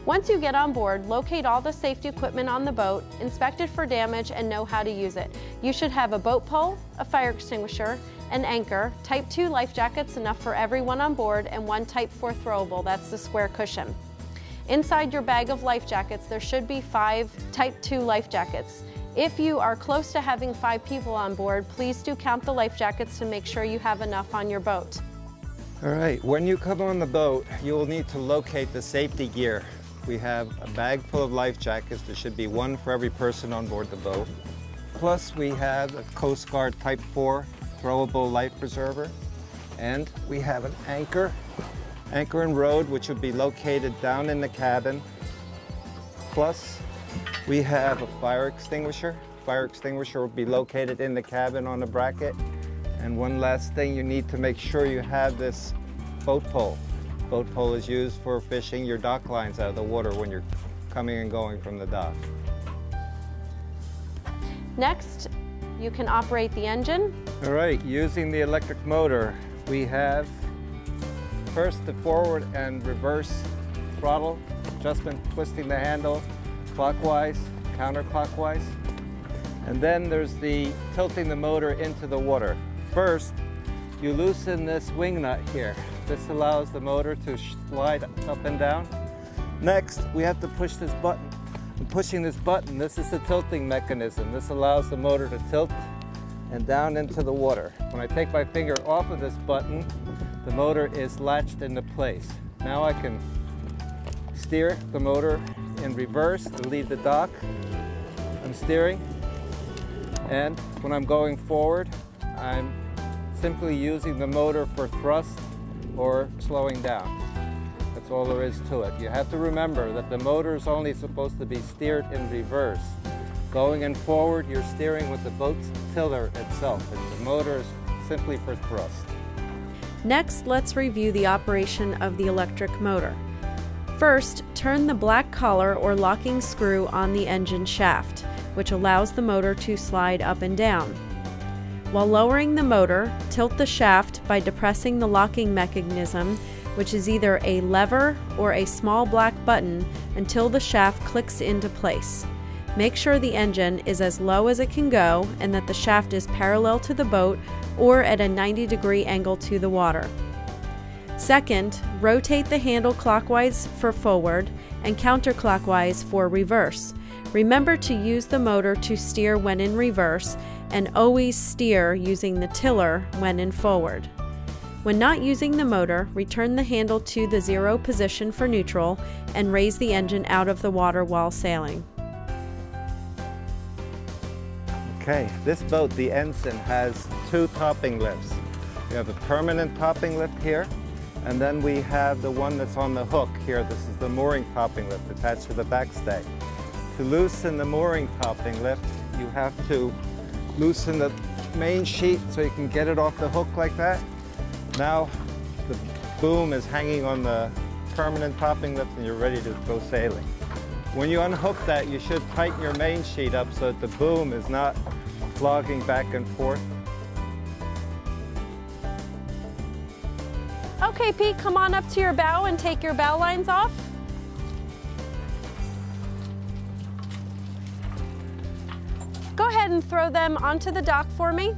Once you get on board, locate all the safety equipment on the boat, inspect it for damage, and know how to use it. You should have a boat pole, a fire extinguisher, an anchor, Type 2 life jackets, enough for everyone on board, and one Type 4 throwable, that's the square cushion. Inside your bag of life jackets, there should be 5 Type 2 life jackets. If you are close to having 5 people on board, please do count the life jackets to make sure you have enough on your boat. All right, when you come on the boat, you will need to locate the safety gear. We have a bag full of life jackets. There should be one for every person on board the boat. Plus, we have a Coast Guard Type 4 throwable life preserver. And we have an anchor and rode, which would be located down in the cabin. Plus, we have a fire extinguisher. Fire extinguisher will be located in the cabin on a bracket. And one last thing, you need to make sure you have this boat pole. Boat pole is used for fishing your dock lines out of the water when you're coming and going from the dock. Next, you can operate the engine. All right, using the electric motor, we have first the forward and reverse throttle adjustment, twisting the handle clockwise, counterclockwise. And then there's the tilting the motor into the water. First, you loosen this wing nut here. This allows the motor to slide up and down. Next, we have to push this button. And pushing this button, this is the tilting mechanism. This allows the motor to tilt and down into the water. When I take my finger off of this button, the motor is latched into place. Now I can steer the motor in reverse to leave the dock. I'm steering, and when I'm going forward, I'm simply using the motor for thrust or slowing down. That's all there is to it. You have to remember that the motor is only supposed to be steered in reverse. Going in forward, you're steering with the boat's tiller itself, and the motor is simply for thrust. Next, let's review the operation of the electric motor. First, turn the black collar or locking screw on the engine shaft, which allows the motor to slide up and down. While lowering the motor, tilt the shaft by depressing the locking mechanism, which is either a lever or a small black button, until the shaft clicks into place. Make sure the engine is as low as it can go and that the shaft is parallel to the boat or at a 90-degree angle to the water. Second, rotate the handle clockwise for forward and counterclockwise for reverse. Remember to use the motor to steer when in reverse, and always steer using the tiller when in forward. When not using the motor, return the handle to the 0 position for neutral and raise the engine out of the water while sailing. Okay, this boat, the Ensign, has 2 topping lifts. We have a permanent topping lift here, and then we have the one that's on the hook here. This is the mooring topping lift attached to the backstay. To loosen the mooring topping lift, you have to loosen the main sheet so you can get it off the hook like that. Now the boom is hanging on the permanent topping lift and you're ready to go sailing. When you unhook that, you should tighten your main sheet up so that the boom is not flogging back and forth. Okay, Pete, come on up to your bow and take your bow lines off. Go ahead and throw them onto the dock for me.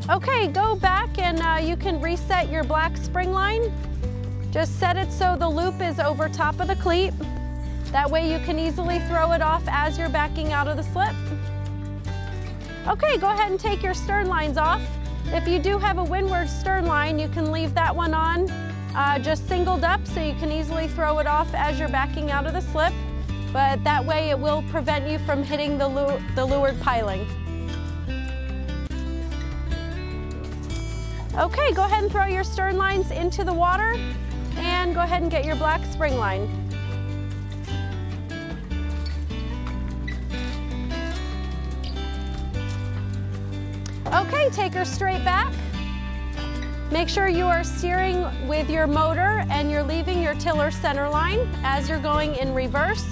Okay, go back and you can reset your black spring line. Just set it so the loop is over top of the cleat. That way you can easily throw it off as you're backing out of the slip. Okay, go ahead and take your stern lines off. If you do have a windward stern line, you can leave that one on just singled up so you can easily throw it off as you're backing out of the slip. But that way it will prevent you from hitting the leeward piling. Okay, go ahead and throw your stern lines into the water and go ahead and get your black spring line. Okay, take her straight back. Make sure you are steering with your motor and you're leaving your tiller center line as you're going in reverse.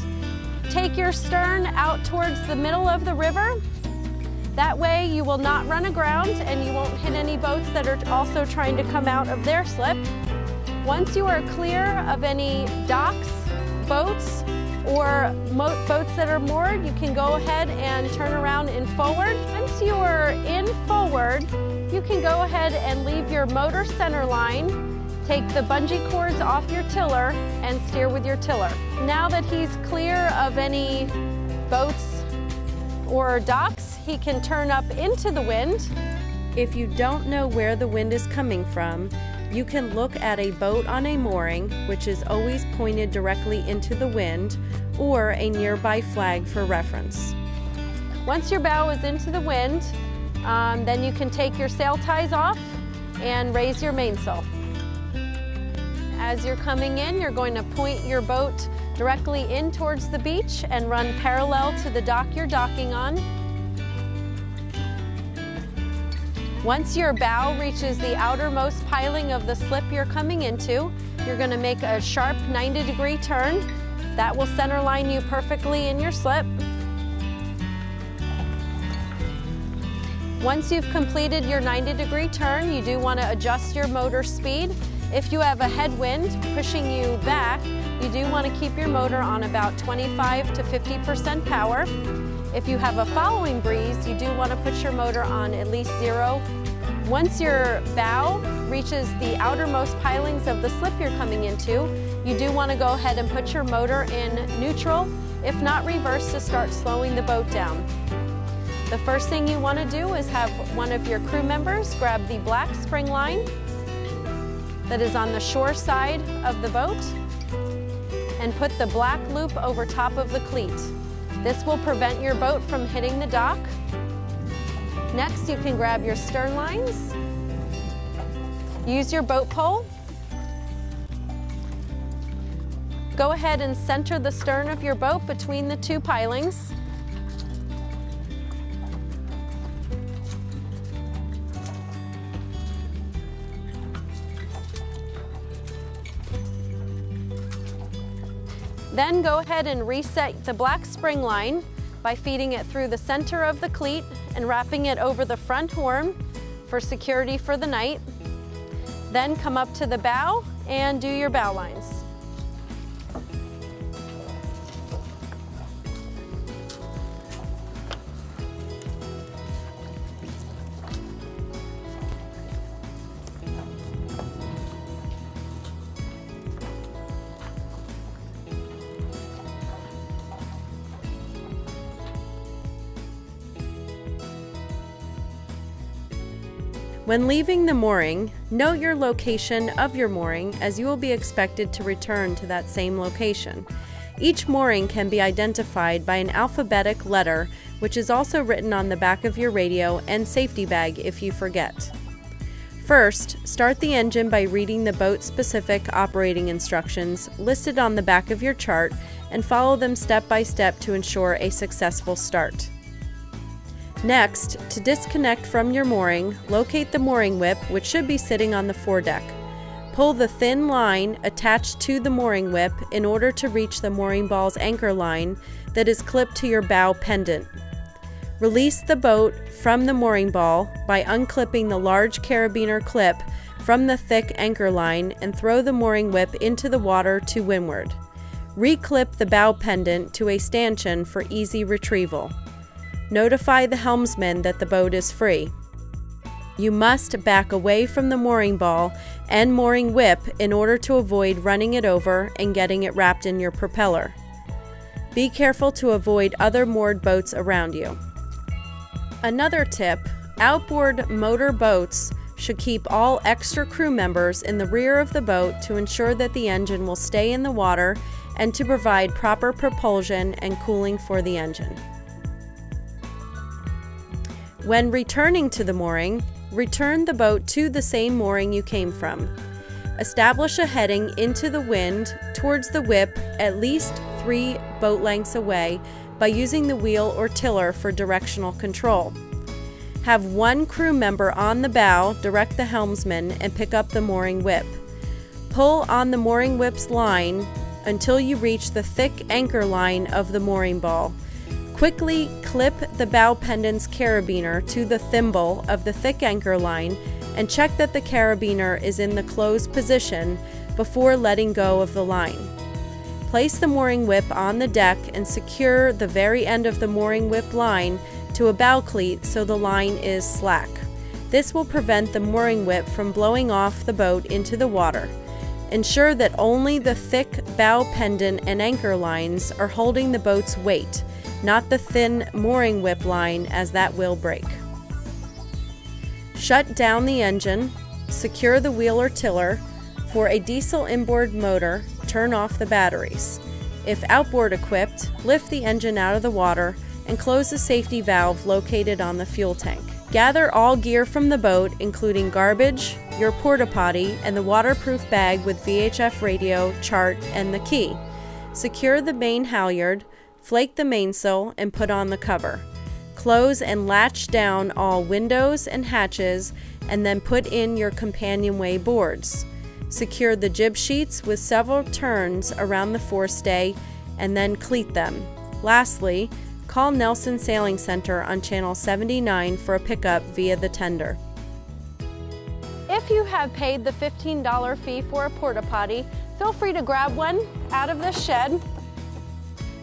Take your stern out towards the middle of the river. That way you will not run aground and you won't hit any boats that are also trying to come out of their slip. Once you are clear of any docks, boats, or boats that are moored, you can go ahead and turn around in forward. Once you are in forward, you can go ahead and leave your motor center line, take the bungee cords off your tiller, and steer with your tiller. Now that he's clear of any boats or docks, he can turn up into the wind. If you don't know where the wind is coming from, you can look at a boat on a mooring, which is always pointed directly into the wind, or a nearby flag for reference. Once your bow is into the wind, then you can take your sail ties off and raise your mainsail. As you're coming in, you're going to point your boat directly in towards the beach and run parallel to the dock you're docking on. Once your bow reaches the outermost piling of the slip you're coming into, you're going to make a sharp 90-degree turn. That will center line you perfectly in your slip. Once you've completed your 90-degree turn, you do want to adjust your motor speed. If you have a headwind pushing you back, you do want to keep your motor on about 25 to 50% power. If you have a following breeze, you do want to put your motor on at least 0. Once your bow reaches the outermost pilings of the slip you're coming into, you do want to go ahead and put your motor in neutral, if not reverse, to start slowing the boat down. The first thing you want to do is have one of your crew members grab the black spring line that is on the shore side of the boat and put the black loop over top of the cleat. This will prevent your boat from hitting the dock. Next, you can grab your stern lines, use your boat pole, go ahead and center the stern of your boat between the two pilings. Then go ahead and reset the black spring line by feeding it through the center of the cleat and wrapping it over the front horn for security for the night. Then come up to the bow and do your bow lines. When leaving the mooring, note your location of your mooring, as you will be expected to return to that same location. Each mooring can be identified by an alphabetic letter, which is also written on the back of your radio and safety bag if you forget. First, start the engine by reading the boat-specific operating instructions listed on the back of your chart and follow them step by step to ensure a successful start. Next, to disconnect from your mooring, locate the mooring whip, which should be sitting on the foredeck. Pull the thin line attached to the mooring whip in order to reach the mooring ball's anchor line that is clipped to your bow pendant. Release the boat from the mooring ball by unclipping the large carabiner clip from the thick anchor line and throw the mooring whip into the water to windward. Reclip the bow pendant to a stanchion for easy retrieval. Notify the helmsman that the boat is free. You must back away from the mooring ball and mooring whip in order to avoid running it over and getting it wrapped in your propeller. Be careful to avoid other moored boats around you. Another tip, outboard motor boats should keep all extra crew members in the rear of the boat to ensure that the engine will stay in the water and to provide proper propulsion and cooling for the engine. When returning to the mooring, return the boat to the same mooring you came from. Establish a heading into the wind towards the whip at least 3 boat lengths away by using the wheel or tiller for directional control. Have one crew member on the bow direct the helmsman and pick up the mooring whip. Pull on the mooring whip's line until you reach the thick anchor line of the mooring ball. Quickly clip the bow pendant's carabiner to the thimble of the thick anchor line and check that the carabiner is in the closed position before letting go of the line. Place the mooring whip on the deck and secure the very end of the mooring whip line to a bow cleat so the line is slack. This will prevent the mooring whip from blowing off the boat into the water. Ensure that only the thick bow pendant and anchor lines are holding the boat's weight, not the thin mooring whip line, as that will break. Shut down the engine, secure the wheel or tiller. For a diesel inboard motor, turn off the batteries. If outboard equipped, lift the engine out of the water and close the safety valve located on the fuel tank. Gather all gear from the boat, including garbage, your porta potty, and the waterproof bag with VHF radio, chart, and the key. Secure the main halyard, flake the mainsail, and put on the cover. Close and latch down all windows and hatches, and then put in your companionway boards. Secure the jib sheets with several turns around the forestay, and then cleat them. Lastly, call Nelson Sailing Center on Channel 79 for a pickup via the tender. If you have paid the $15 fee for a porta potty, feel free to grab one out of the shed.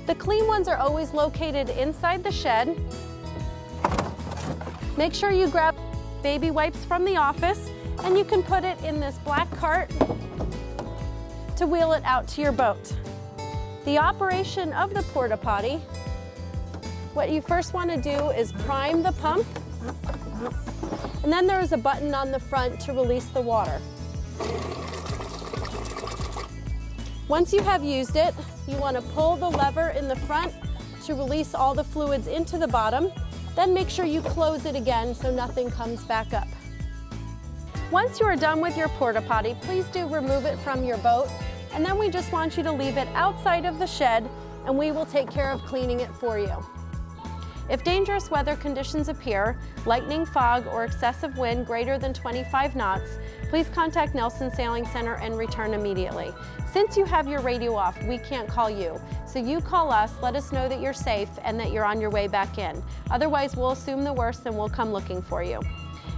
The clean ones are always located inside the shed. Make sure you grab baby wipes from the office, and you can put it in this black cart to wheel it out to your boat. The operation of the porta potty, what you first want to do is prime the pump, and then there is a button on the front to release the water. Once you have used it, you want to pull the lever in the front to release all the fluids into the bottom. Then make sure you close it again so nothing comes back up. Once you are done with your porta potty, please do remove it from your boat, and then we just want you to leave it outside of the shed, and we will take care of cleaning it for you. If dangerous weather conditions appear, lightning, fog, or excessive wind greater than 25 knots, please contact Nelson Sailing Center and return immediately. Since you have your radio off, we can't call you. So you call us, let us know that you're safe and that you're on your way back in. Otherwise, we'll assume the worst and we'll come looking for you.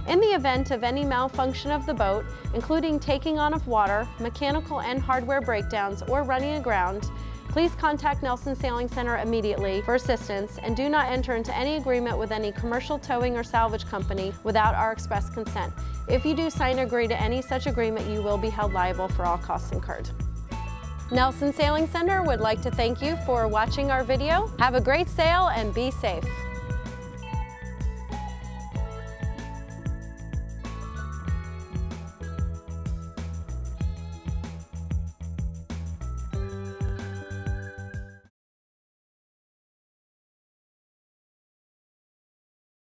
In the event of any malfunction of the boat, including taking on of water, mechanical and hardware breakdowns, or running aground, please contact Nelson Sailing Center immediately for assistance, and do not enter into any agreement with any commercial towing or salvage company without our express consent. If you do sign or agree to any such agreement, you will be held liable for all costs incurred. Nelson Sailing Center would like to thank you for watching our video. Have a great sail and be safe.